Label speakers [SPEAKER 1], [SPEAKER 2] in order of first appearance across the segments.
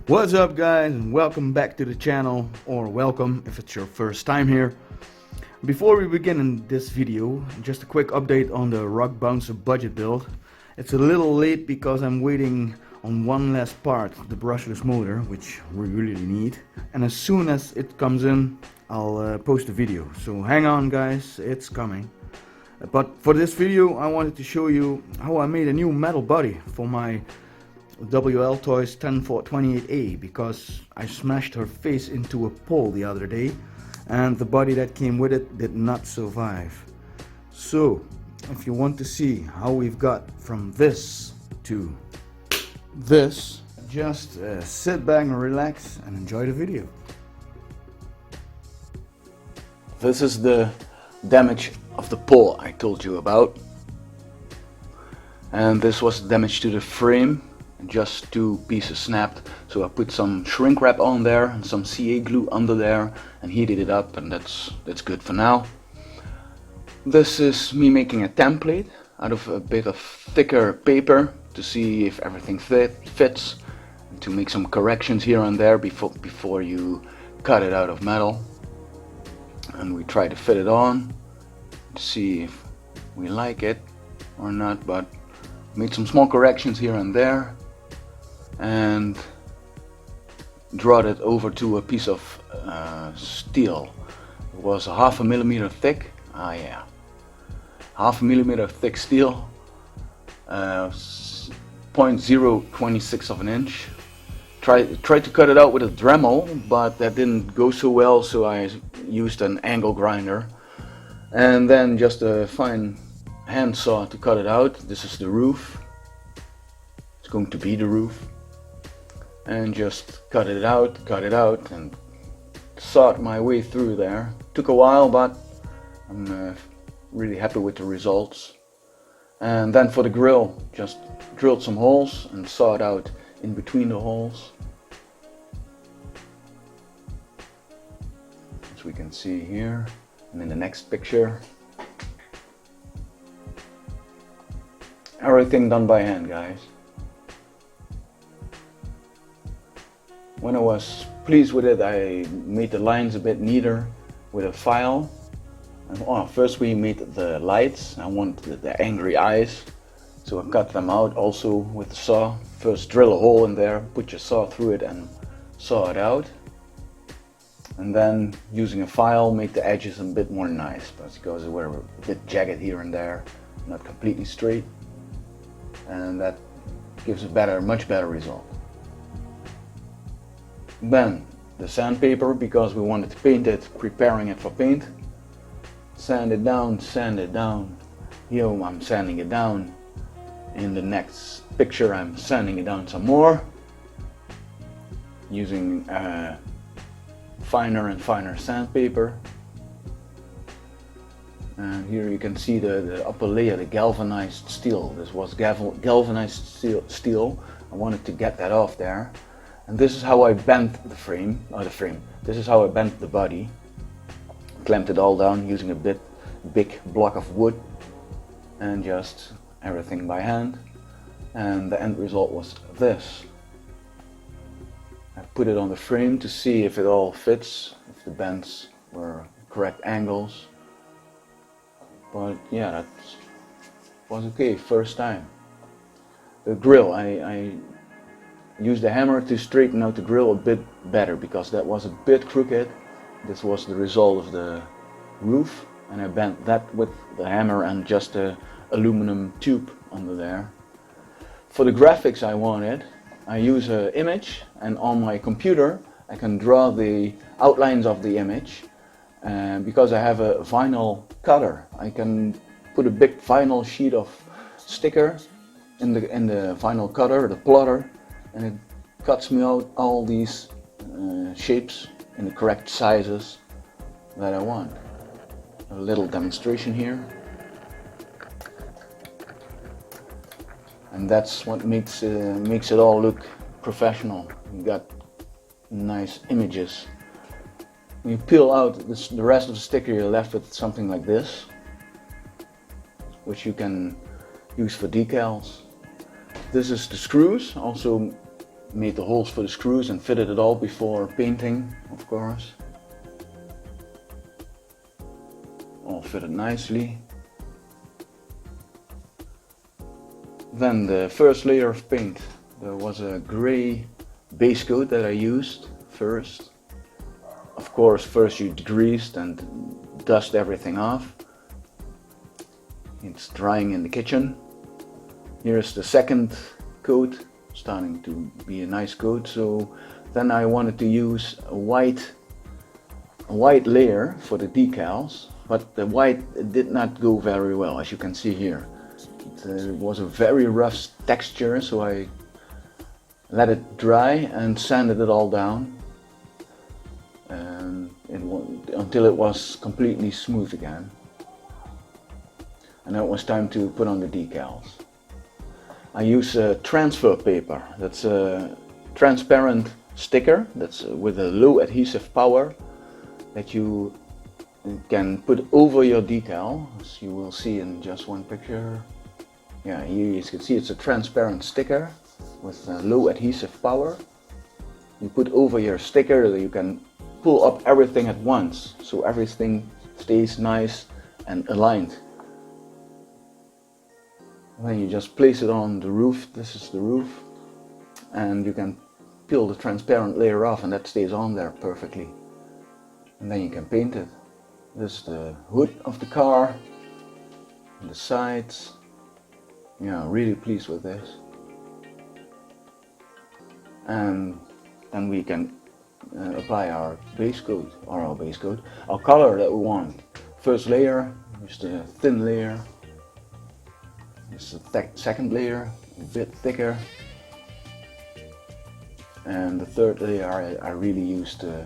[SPEAKER 1] What's up guys, and welcome back to the channel, or welcome if it's your first time here. Before we begin in this video, just a quick update on the Rock Bouncer budget build. It's a little late because I'm waiting on one last part, the brushless motor, which we really need. And as soon as it comes in, I'll post a video. So hang on guys, it's coming. But for this video I wanted to show you how I made a new metal body for my WLtoys 10428A because I smashed her face into a pole the other day and the body that came with it did not survive. So if you want to see how we've got from this to this, just sit back and relax and enjoy the video. This is the damage of the pole I told you about, and this was damage to the frame. Just two pieces snapped, so I put some shrink wrap on there and some CA glue under there and heated it up, and that's good for now. This is me making a template out of a bit of thicker paper to see if everything fits, and to make some corrections here and there before you cut it out of metal. And we try to fit it on to see if we like it or not, but made some small corrections here and there and brought it over to a piece of steel. It was a 1/2 millimeter thick. Yeah, 1/2 millimeter thick steel, 0.026 of an inch. Tried to cut it out with a Dremel, but that didn't go so well, so I used an angle grinder and then just a fine hand saw to cut it out. This is the roof. It's going to be the roof. And just cut it out and sawed my way through there. Took a while, but I'm really happy with the results. And then for the grill, just drilled some holes and sawed out in between the holes, as we can see here and in the next picture. Everything done by hand, guys. When I was pleased with it, I made the lines a bit neater with a file. And, first we made the lights. I wanted the angry eyes, so I cut them out also with the saw. First drill a hole in there, put your saw through it and saw it out. And then using a file, make the edges a bit more nice, because they were a bit jagged here and there, not completely straight. And that gives a much better result. Then the sandpaper, because we wanted to paint it, preparing it for paint. Sand it down, sand it down. Here I'm sanding it down. In the next picture I'm sanding it down some more, using finer and finer sandpaper. And here you can see the upper layer, the galvanized steel. This was galvanized steel. I wanted to get that off there. And this is how I bent the frame, this is how I bent the body. Clamped it all down using a big block of wood, and just everything by hand. And the end result was this. I put it on the frame to see if it all fits, if the bends were correct angles. But yeah, that was okay, first time. The grill, I used the hammer to straighten out the grill a bit better, because that was a bit crooked. This was the result of the roof, and I bent that with the hammer and just a aluminum tube under there. For the graphics I wanted, I use an image, and on my computer I can draw the outlines of the image. And because I have a vinyl cutter, I can put a big vinyl sheet of sticker in the vinyl cutter, the plotter, and it cuts me out all these shapes in the correct sizes that I want. A little demonstration here. And that's what makes it all look professional. You got nice images. When you peel out the rest of the sticker, you're left with something like this, which you can use for decals. This is the screws, also made the holes for the screws and fitted it all before painting, of course. All fitted nicely. Then the first layer of paint, there was a gray base coat that I used first. Of course, first you degreased and dust everything off. It's drying in the kitchen. Here's the second coat, starting to be a nice coat. So then I wanted to use a white layer for the decals, but the white did not go very well, as you can see here. It was a very rough texture, so I let it dry and sanded it all down until it was completely smooth again. And now it was time to put on the decals. I use transfer paper. That's a transparent sticker that's with a low adhesive power that you can put over your decal, as you will see in just one picture. Yeah, here you can see it's a transparent sticker with low adhesive power. You put over your sticker that you can pull up everything at once, so everything stays nice and aligned. And then you just place it on the roof. This is the roof, and you can peel the transparent layer off, and that stays on there perfectly. And then you can paint it. This is the hood of the car, and the sides. Yeah, really pleased with this. And then we can apply our base coat, our color that we want. First layer is the thin layer. It's the second layer, a bit thicker. And the third layer I really used a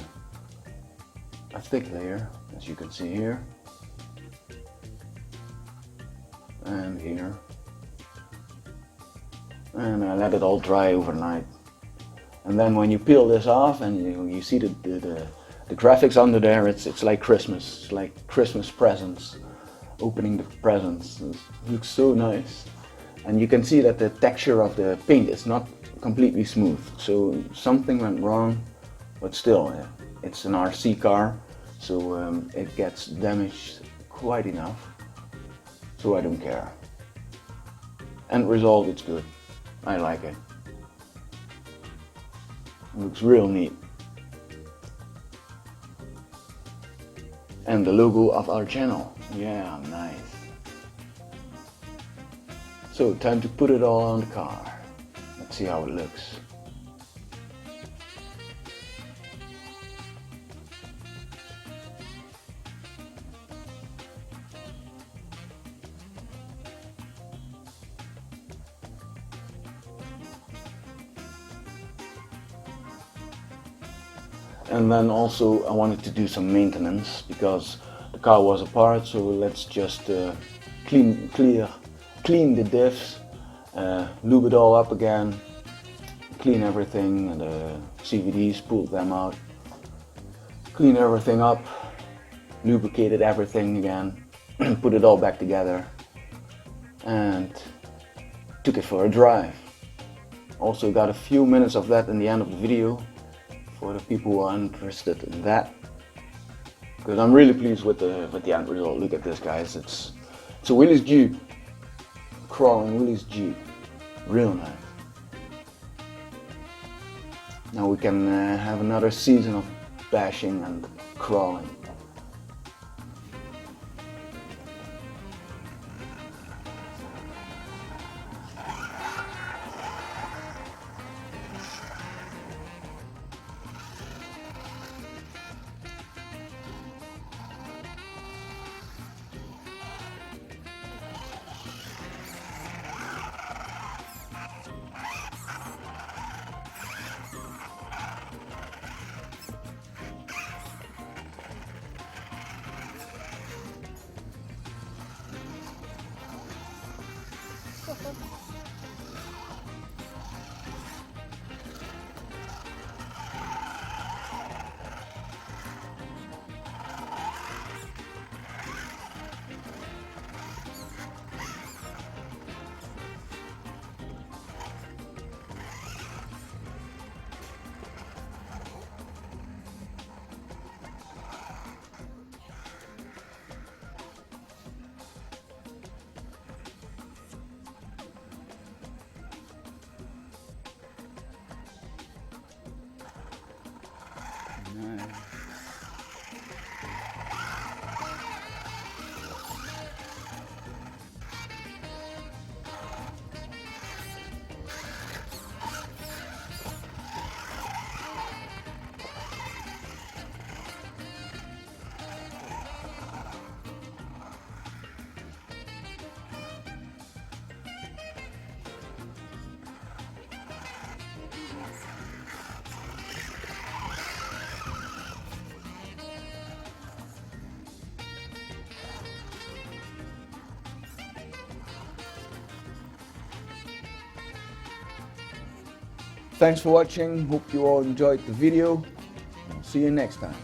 [SPEAKER 1] thick layer, as you can see here. And here. And I let it all dry overnight. And then when you peel this off and you see the graphics under there, it's like Christmas. It's like Christmas presents, opening the presents. It looks so nice. And you can see that the texture of the paint is not completely smooth. So something went wrong, but still, it's an RC car, so it gets damaged quite enough. So I don't care. End result, it's good. I like it. It looks real neat. And the logo of our channel. Yeah, nice. So time to put it all on the car. Let's see how it looks. And then also I wanted to do some maintenance because the car was apart, so let's just clean the diffs, lube it all up again, clean everything, and the CVDs, pull them out, clean everything up, lubricated everything again, put it all back together, and took it for a drive. Also got a few minutes of that in the end of the video for the people who are interested in that, because I'm really pleased with the end result. Look at this, guys. It's a Willys Jeep, crawling Willys Jeep, real nice. Now we can have another season of bashing and crawling. Nice. Thanks for watching, hope you all enjoyed the video. I'll see you next time.